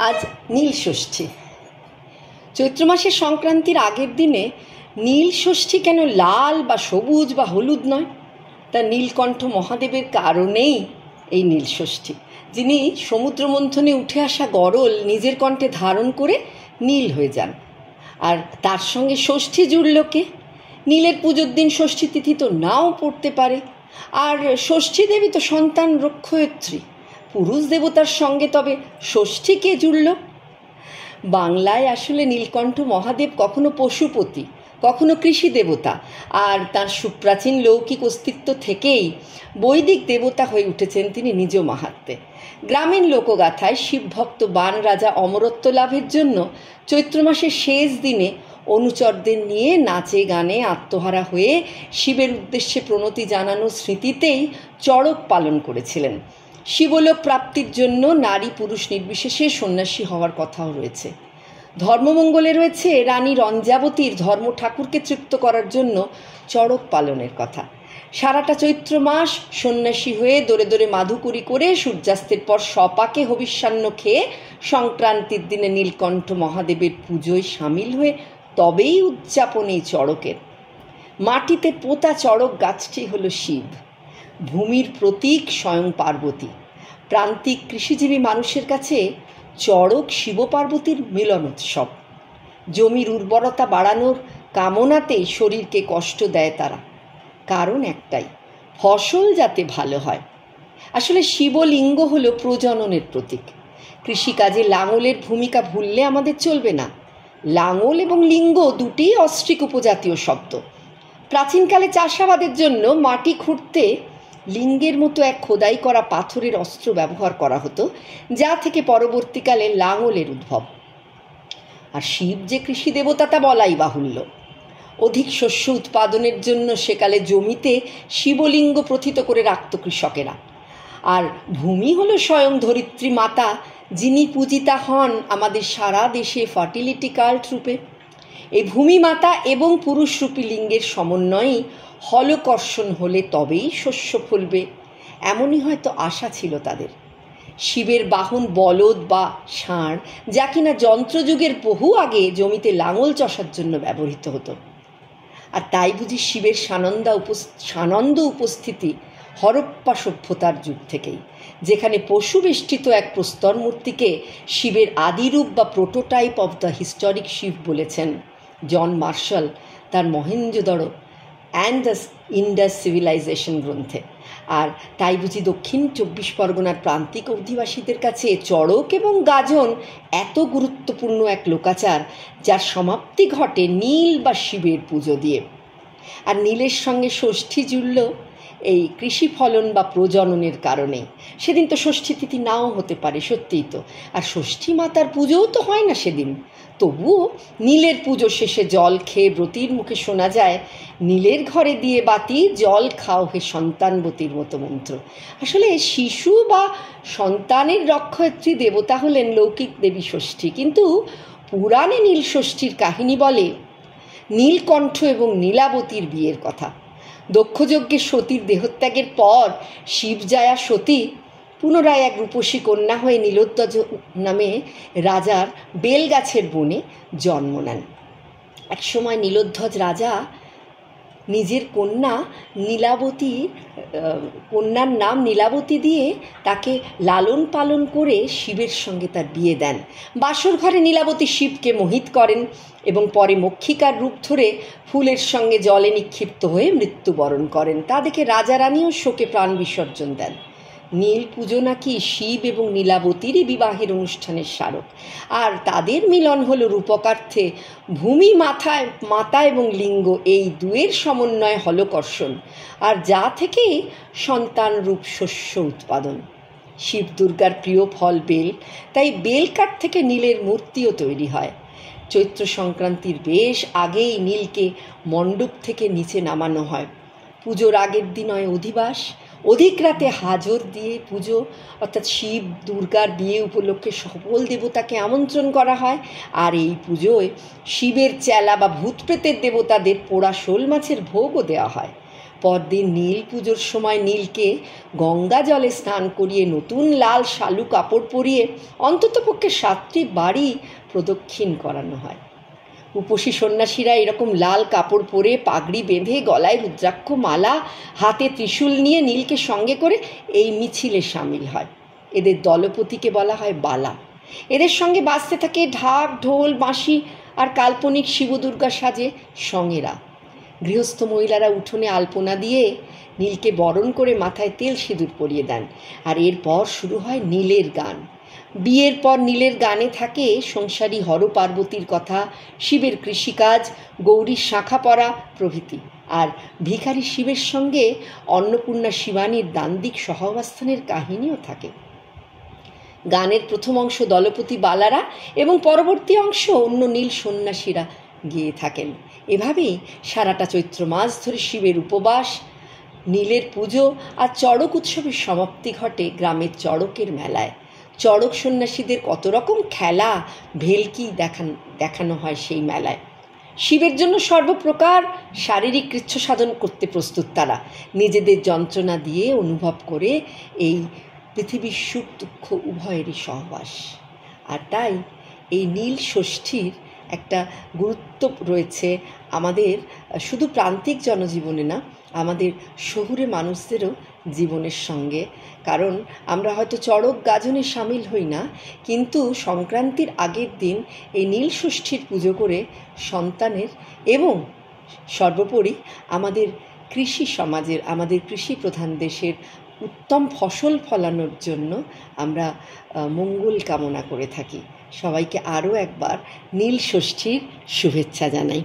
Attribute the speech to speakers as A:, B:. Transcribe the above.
A: আজ নীল ষষ্ঠী। চৈত্র মাসের সংক্রান্তির আগের দিনে নীল ষষ্ঠী কেন লাল বা সবুজ বা হলুদ নয়? তা নীলকণ্ঠ মহাদেবের কারণেই এই নীল ষষ্ঠী, যিনি সমুদ্র মন্থনে উঠে আসা গরল নিজের কণ্ঠে ধারণ করে নীল হয়ে যান। আর তার সঙ্গে ষষ্ঠী জুড়ল কে? নীলের পুজোর দিন ষষ্ঠী তিথি তো নাও পড়তে পারে। আর ষষ্ঠী দেবী তো সন্তান রক্ষয়িত্রী, পুরুষ দেবতার সঙ্গে তবে ষষ্ঠী কে জুড়ল? বাংলায় আসলে নীলকণ্ঠ মহাদেব কখনো পশুপতি, কখনো কৃষি দেবতা, আর তার সুপ্রাচীন লৌকিক অস্তিত্ব থেকেই বৈদিক দেবতা হয়ে উঠেছেন তিনি নিজ মাহাত্ম্যে। গ্রামীণ লোকগাথায় শিবভক্ত বান রাজা অমরত্ব লাভের জন্য চৈত্র মাসের শেষ দিনে অনুচরদের নিয়ে নাচে গানে আত্মহারা হয়ে শিবের উদ্দেশ্যে প্রণতি জানানোর স্মৃতিতেই চড়ক পালন করেছিলেন। শিবলোক প্রাপ্তির জন্য নারী পুরুষ নির্বিশেষে সন্ন্যাসী হওয়ার কথাও রয়েছে। ধর্মমঙ্গলে রয়েছে রানী রঞ্জাবতীর ধর্ম ঠাকুরকে তৃপ্ত করার জন্য চড়ক পালনের কথা। সারাটা চৈত্র মাস সন্ন্যাসী হয়ে দোরে দোরে মাধুকরী করে সূর্যাস্তের পর সপাকে হবিষ্যান্ন খেয়ে সংক্রান্তির দিনে নীলকণ্ঠ মহাদেবের পুজোয় সামিল হয়ে তবেই উদযাপন এই চড়কের। মাটিতে পোতা চড়ক গাছটি হলো শিব, ভূমির প্রতীক স্বয়ং পার্বতী। প্রান্তিক কৃষিজীবী মানুষের কাছে চড়ক শিব পার্বতীর মিলন উৎসব। জমির উর্বরতা বাড়ানোর কামনাতেই শরীরকে কষ্ট দেয় তারা, কারণ একটাই, ফসল যাতে ভালো হয়। আসলে শিবলিঙ্গ হলো প্রজননের প্রতীক। কৃষিকাজে লাঙলের ভূমিকা ভুললে আমাদের চলবে না। লাঙল এবং লিঙ্গ দুটিই অস্ট্রিক উপজাতীয় শব্দ। প্রাচীনকালে চাষাবাদের জন্য মাটি খুঁড়তে লিঙ্গের মতো এক খোদাই করা পাথরের অস্ত্র ব্যবহার করা হতো, যা থেকে পরবর্তীকালে লাঙলের উদ্ভব। আর শিব যে কৃষি দেবতা তা বলাই বাহুল্য। অধিক শস্য উৎপাদনের জন্য সেকালে জমিতে শিবলিঙ্গ প্রথিত করে রাখত কৃষকেরা। আর ভূমি হলো স্বয়ং ধরিত্রী মাতা, যিনি পূজিতা হন আমাদের সারা দেশে ফার্টিলিটি কাল্ট রূপে। এই ভূমি মাতা এবং পুরুষরূপী লিঙ্গের সমন্বয়েই হলকর্ষণ হলে তবেই শস্য ফলবে, এমনই হয়তো আশা ছিল তাদের। শিবের বাহন বলদ বা ষাঁড়, যা কিনা যন্ত্রযুগের বহু আগে জমিতে লাঙল চষার জন্য ব্যবহৃত হতো। আর তাই বুঝি শিবের সানন্দ উপস্থিতি হরপ্পা সভ্যতার যুগ থেকেই, যেখানে পশু বেষ্টিত এক প্রস্তর মূর্তিকে শিবের আদিরূপ বা prototype of the historic Shiva বলেছেন জন মার্শাল তার Mohenjodaro and the Indus civilisation গ্রন্থে। আর তাই বুঝি দক্ষিণ 24 পরগনার প্রান্তিক অধিবাসীদের কাছে চড়ক এবং গাজন এত গুরুত্বপূর্ণ এক লোকাচার, যার সমাপ্তি ঘটে নীল বা শিবের পুজো দিয়ে। আর নীলের সঙ্গে ষষ্ঠী জুড়ল এই কৃষি ফলন বা প্রজননের কারণে। সেদিন তো ষষ্ঠী তিথি নাও হতে পারে, সত্যিই তো। আর ষষ্ঠী মাতার পুজোও তো হয় না সেদিন। তবুও নীলের পুজো শেষে জল খেয়ে ব্রতীর মুখে শোনা যায়, নীলের ঘরে দিয়ে বাতি জল খাও হে সন্তানবতীর মতো মন্ত্র। আসলে শিশু বা সন্তানের রক্ষয়িত্রী দেবতা হলেন লৌকিক দেবী ষষ্ঠী, কিন্তু পুরাণে নীল ষষ্ঠীর কাহিনী বলে নীলকণ্ঠ এবং নীলাবতীর বিয়ের কথা। দক্ষযজ্ঞে সতীর দেহত্যাগের পর শিবজায়া সতী পুনরায় এক রূপসী কন্যা হয়ে নীলোদ্বজ নামে রাজার বেলগাছের বনে জন্ম নেন। একসময় নীলোধ্বজ রাজা নিজের কন্যার নাম নীলাবতী দিয়ে তাকে লালন পালন করে শিবের সঙ্গে তার বিয়ে দেন। বাসর ঘরে নীলাবতী শিবকে মোহিত করেন এবং পরে মক্ষিকার রূপ ধরে ফুলের সঙ্গে জলে নিক্ষিপ্ত হয়ে মৃত্যুবরণ করেন। তা দেখে রাজা রানীও শোকে প্রাণ বিসর্জন দেন। নীল পুজো নাকি শিব এবং নীলাবতীরই বিবাহের অনুষ্ঠানের স্মারক। আর তাদের মিলন হলো রূপকার্থে ভূমি মাতা এবং লিঙ্গ, এই দুয়ের সমন্বয় হলকর্ষণ, আর যা থেকে সন্তান রূপ শস্য উৎপাদন। শিব দুর্গার প্রিয় ফল বেল, তাই বেলকাঠ থেকে নীলের মূর্তিও তৈরি হয়। চৈত্র সংক্রান্তির বেশ আগেই নীলকে মণ্ডপ থেকে নিচে নামানো হয়। পুজোর আগের দিন হয় অধিবাস, অধিক রাতে হাজর দিয়ে পুজো, অর্থাৎ শিব দুর্গার বিয়ে উপলক্ষে সকল দেবতাকে আমন্ত্রণ করা হয়। আর এই পুজোয় শিবের চেলা বা ভূতপ্রেতের দেবতাদের পোড়া শোল মাছের ভোগও দেওয়া হয়। পরদিন নীল পুজোর সময় নীলকে গঙ্গা জলে স্নান করিয়ে নতুন লাল শালু কাপড় পরিয়ে অন্ততপক্ষে 7টি বাড়ি প্রদক্ষিণ করানো হয়। উপসী সন্ন্যাসীরা এরকম লাল কাপড় পরে পাগড়ি বেঁধে গলায় রুদ্রাক্ষ মালা হাতে ত্রিশূল নিয়ে নীলকে সঙ্গে করে এই মিছিলে সামিল হয়। এদের দলপতিকে বলা হয় বালা। এদের সঙ্গে বাজতে থাকে ঢাক, ঢোল, বাঁশি আর কাল্পনিক শিবদুর্গা সাজে সঙ্গেরা। গৃহস্থ মহিলারা উঠোনে আলপনা দিয়ে নীলকে বরণ করে মাথায় তেল সিঁদুর পরিয়ে দেন। আর এরপর শুরু হয় নীলের গান। বিয়ের পর নীলের গানে থাকে সংসারী হর পার্বতীর কথা, শিবের কৃষিকাজ, গৌরীর শাঁখা পরা প্রভৃতি। আর ভিখারি শিবের সঙ্গে অন্নপূর্ণা শিবানীর দান্দিক সহাবস্থানের কাহিনীও থাকে। গানের প্রথম অংশ দলপতি বালারা এবং পরবর্তী অংশ অন্য নীল সন্ন্যাসীরা গেয়ে থাকেন। এভাবেই সারাটা চৈত্র মাস ধরে শিবের উপবাস, নীলের পুজো আর চড়ক উৎসবের সমাপ্তি ঘটে গ্রামের চড়কের মেলায়। চড়ক সন্ন্যাসীদের কত রকম খেলা, ভেলকি দেখানো হয় সেই মেলায়। শিবের জন্য সর্বপ্রকার শারীরিক কৃচ্ছ সাধন করতে প্রস্তুত তারা। নিজেদের যন্ত্রণা দিয়ে অনুভব করে এই পৃথিবীর সুখ দুঃখ উভয়েরই সহবাস। আর তাই এই নীল ষষ্ঠীর একটা গুরুত্ব রয়েছে আমাদের শুধু প্রান্তিক জনজীবনে না, আমাদের শহুরে মানুষদেরও জীবনের সঙ্গে। কারণ আমরা হয়তো চড়ক গাজনে সামিল হই না, কিন্তু সংক্রান্তির আগের দিন এই নীল ষষ্ঠীর পুজো করে সন্তানের এবং সর্বোপরি আমাদের কৃষি সমাজের, আমাদের কৃষি প্রধান দেশের উত্তম ফসল ফলানোর জন্য আমরা মঙ্গল কামনা করে থাকি। সবাইকে আরও একবার নীল ষষ্ঠীর শুভেচ্ছা জানাই।